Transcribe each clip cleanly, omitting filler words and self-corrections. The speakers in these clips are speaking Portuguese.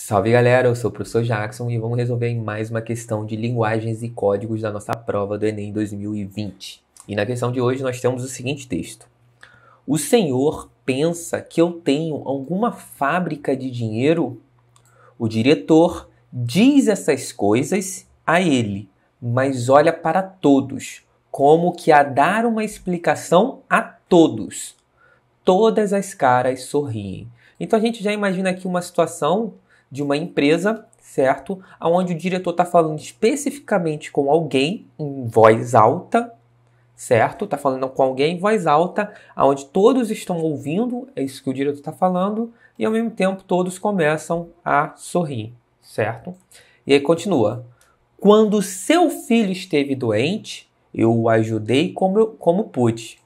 Salve galera, eu sou o professor Jackson e vamos resolver mais uma questão de linguagens e códigos da nossa prova do Enem 2020. E na questão de hoje nós temos o seguinte texto. O senhor pensa que eu tenho alguma fábrica de dinheiro? O diretor diz essas coisas a ele, mas olha para todos, como que a dar uma explicação a todos. Todas as caras sorriem. Então a gente já imagina aqui uma situação de uma empresa, certo? Onde o diretor está falando especificamente com alguém em voz alta, certo? Está falando com alguém em voz alta, onde todos estão ouvindo, é isso que o diretor está falando, e ao mesmo tempo todos começam a sorrir, certo? E aí continua. Quando seu filho esteve doente, eu o ajudei como pude.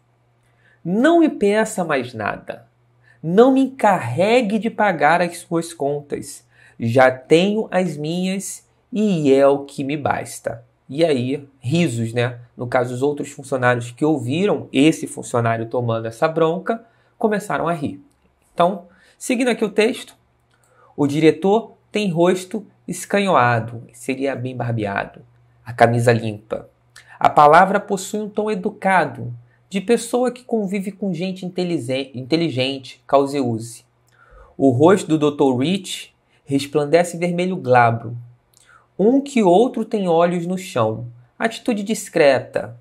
Não me peça mais nada. Não me encarregue de pagar as suas contas. Já tenho as minhas e é o que me basta. E aí, risos, né? No caso, os outros funcionários que ouviram esse funcionário tomando essa bronca, começaram a rir. Então, seguindo aqui o texto, o diretor tem rosto escanhoado, seria bem barbeado, a camisa limpa. A palavra possui um tom educado, de pessoa que convive com gente inteligente, cause-use. O rosto do Dr. Rich resplandece vermelho glabro. Um que outro tem olhos no chão. Atitude discreta.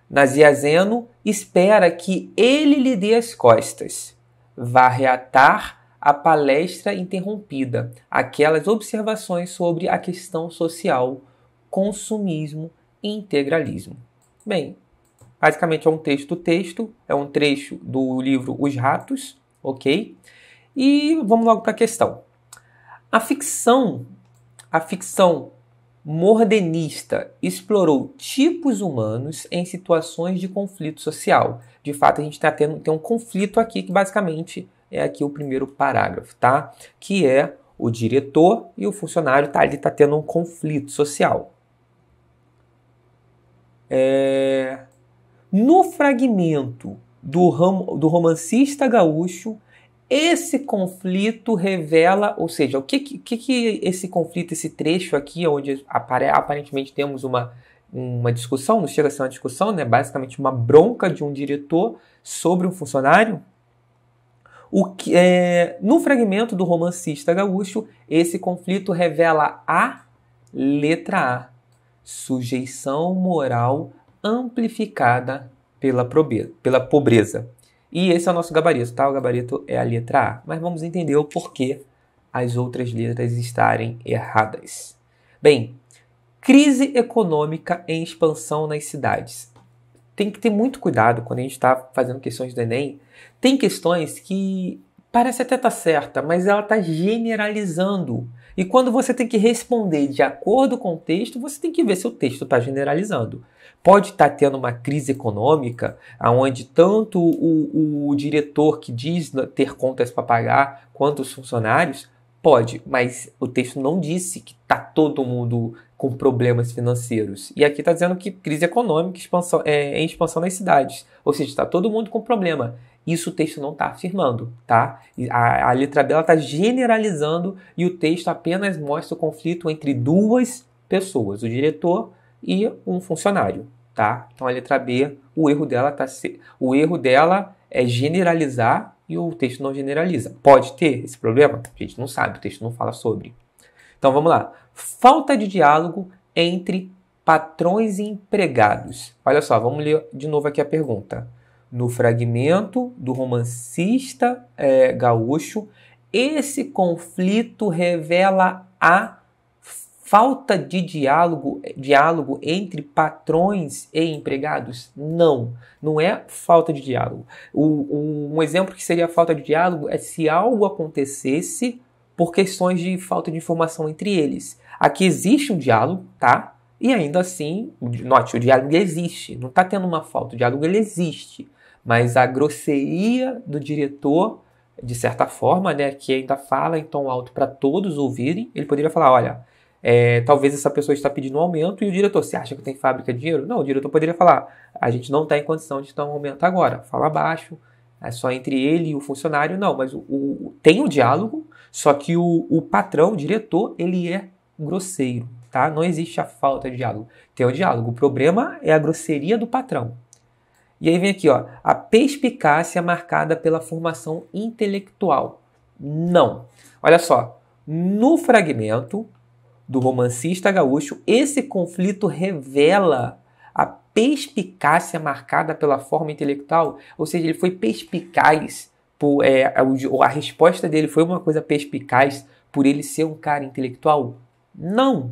Naziazeno espera que ele lhe dê as costas. Vá reatar a palestra interrompida, aquelas observações sobre a questão social, consumismo e integralismo. Bem, basicamente é um texto, é um trecho do livro Os Ratos, ok? E vamos logo para a questão. A ficção modernista explorou tipos humanos em situações de conflito social. De fato, a gente tem um conflito aqui, que basicamente é aqui o primeiro parágrafo, tá? Que é o diretor e o funcionário, tá? Ele está tendo um conflito social. No fragmento do romancista gaúcho, esse conflito revela, ou seja, o que esse conflito, esse trecho aqui, onde aparentemente temos uma discussão, não chega a ser uma discussão, né? Basicamente uma bronca de um diretor sobre um funcionário. No fragmento do romancista gaúcho, esse conflito revela a letra A, sujeição moral amplificada pela pobreza. E esse é o nosso gabarito, tá? O gabarito é a letra A. Mas vamos entender o porquê as outras letras estarem erradas. Bem, crise econômica em expansão nas cidades. Tem que ter muito cuidado quando a gente está fazendo questões do Enem. Tem questões que parece até estar certa, mas ela está generalizando. E quando você tem que responder de acordo com o texto, você tem que ver se o texto está generalizando. Pode estar tendo uma crise econômica, onde tanto o diretor que diz ter contas para pagar, quanto os funcionários, pode, mas o texto não disse que está todo mundo com problemas financeiros. E aqui está dizendo que crise econômica em expansão nas cidades. Ou seja, está todo mundo com problema. Isso o texto não está afirmando, tá? A letra B está generalizando e o texto apenas mostra o conflito entre duas pessoas, o diretor e um funcionário, tá? Então a letra B, o erro dela é generalizar e o texto não generaliza. Pode ter esse problema? A gente não sabe, o texto não fala sobre. Então vamos lá. Falta de diálogo entre patrões e empregados. Olha só, vamos ler de novo aqui a pergunta. No fragmento do romancista gaúcho, esse conflito revela a falta de diálogo entre patrões e empregados? Não é falta de diálogo. Um exemplo que seria falta de diálogo é se algo acontecesse por questões de falta de informação entre eles. Aqui existe um diálogo, tá? E ainda assim, note, o diálogo existe. Não está tendo uma falta, o diálogo ele existe. Mas a grosseria do diretor, de certa forma, né, que ainda fala em tom alto para todos ouvirem, ele poderia falar, olha, talvez essa pessoa está pedindo um aumento e o diretor, você acha que tem fábrica de dinheiro? Não, o diretor poderia falar, a gente não está em condição de dar um aumento agora, fala baixo, é só entre ele e o funcionário, não, mas tem o diálogo, só que o patrão, o diretor, ele é grosseiro, tá? Não existe a falta de diálogo, tem o diálogo. O problema é a grosseria do patrão. E aí vem aqui, ó, a perspicácia marcada pela formação intelectual. Não. Olha só, no fragmento do Romancista Gaúcho, esse conflito revela a perspicácia marcada pela forma intelectual, ou seja, ele foi perspicaz, a resposta dele foi uma coisa perspicaz por ele ser um cara intelectual? Não,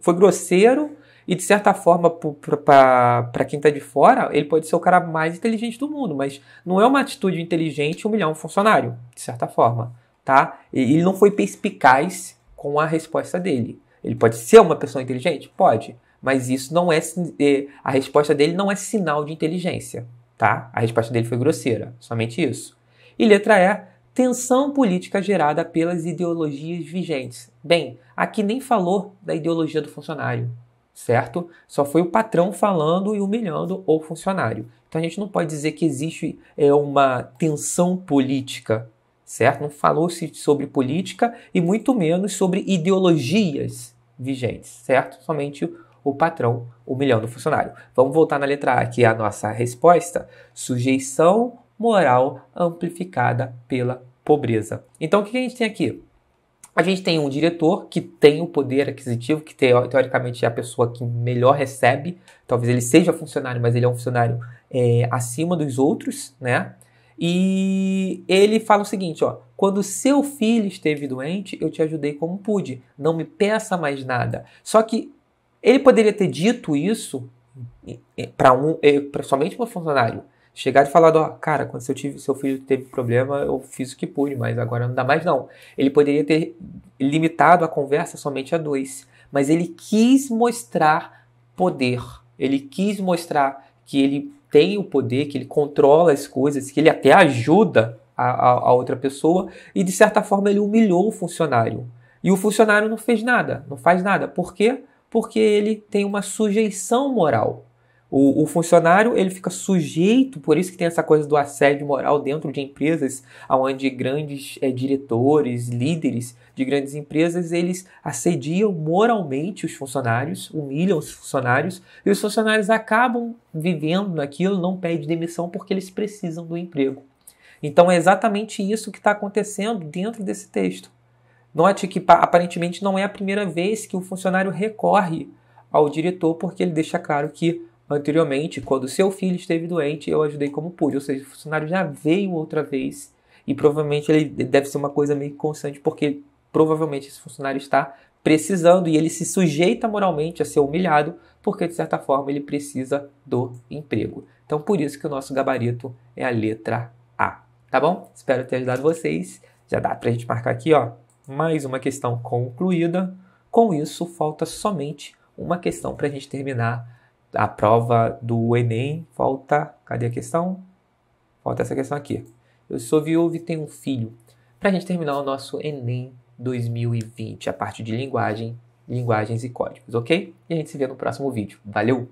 foi grosseiro e de certa forma para quem está de fora, ele pode ser o cara mais inteligente do mundo, mas não é uma atitude inteligente humilhar um funcionário, de certa forma, tá? Ele não foi perspicaz com a resposta dele. Ele pode ser uma pessoa inteligente? Pode. Mas isso não é. A resposta dele não é sinal de inteligência. Tá? A resposta dele foi grosseira. Somente isso. E letra E. Tensão política gerada pelas ideologias vigentes. Bem, aqui nem falou da ideologia do funcionário. Certo? Só foi o patrão falando e humilhando o funcionário. Então a gente não pode dizer que existe uma tensão política. Certo? Não falou-se sobre política e muito menos sobre ideologias vigentes, certo? Somente o patrão humilhando o funcionário. Vamos voltar na letra A, que é a nossa resposta. Sujeição moral amplificada pela pobreza. Então, o que a gente tem aqui? A gente tem um diretor que tem o poder aquisitivo, que teoricamente é a pessoa que melhor recebe. Talvez ele seja funcionário, mas ele é um funcionário acima dos outros, né? E ele fala o seguinte, ó, quando seu filho esteve doente, eu te ajudei como pude, não me peça mais nada. Só que ele poderia ter dito isso somente para um funcionário. Chegar e falar, ó, cara, quando seu filho teve problema, eu fiz o que pude, mas agora não dá mais não. Ele poderia ter limitado a conversa somente a 2, mas ele quis mostrar poder. Ele quis mostrar que ele tem o poder, que ele controla as coisas, que ele até ajuda a outra pessoa e, de certa forma, ele humilhou o funcionário. E o funcionário não fez nada, não faz nada. Por quê? Porque ele tem uma sujeição moral. O funcionário ele fica sujeito, por isso que tem essa coisa do assédio moral dentro de empresas, onde grandes diretores, líderes de grandes empresas, eles assediam moralmente os funcionários, humilham os funcionários, e os funcionários acabam vivendo naquilo, não pedem demissão porque eles precisam do emprego. Então é exatamente isso que está acontecendo dentro desse texto. Note que aparentemente não é a primeira vez que o funcionário recorre ao diretor, porque ele deixa claro que anteriormente, quando seu filho esteve doente, eu ajudei como pude. Ou seja, o funcionário já veio outra vez e provavelmente ele deve ser uma coisa meio constante, porque provavelmente esse funcionário está precisando e ele se sujeita moralmente a ser humilhado, porque de certa forma ele precisa do emprego. Então por isso que o nosso gabarito é a letra A. Tá bom? Espero ter ajudado vocês. Já dá pra gente marcar aqui, ó, mais uma questão concluída. Com isso, falta somente uma questão para a gente terminar a prova do Enem. Cadê a questão? Falta essa questão aqui. Eu sou viúvo e tenho um filho. Para a gente terminar o nosso Enem 2020, a parte de linguagens e códigos, ok? E a gente se vê no próximo vídeo. Valeu!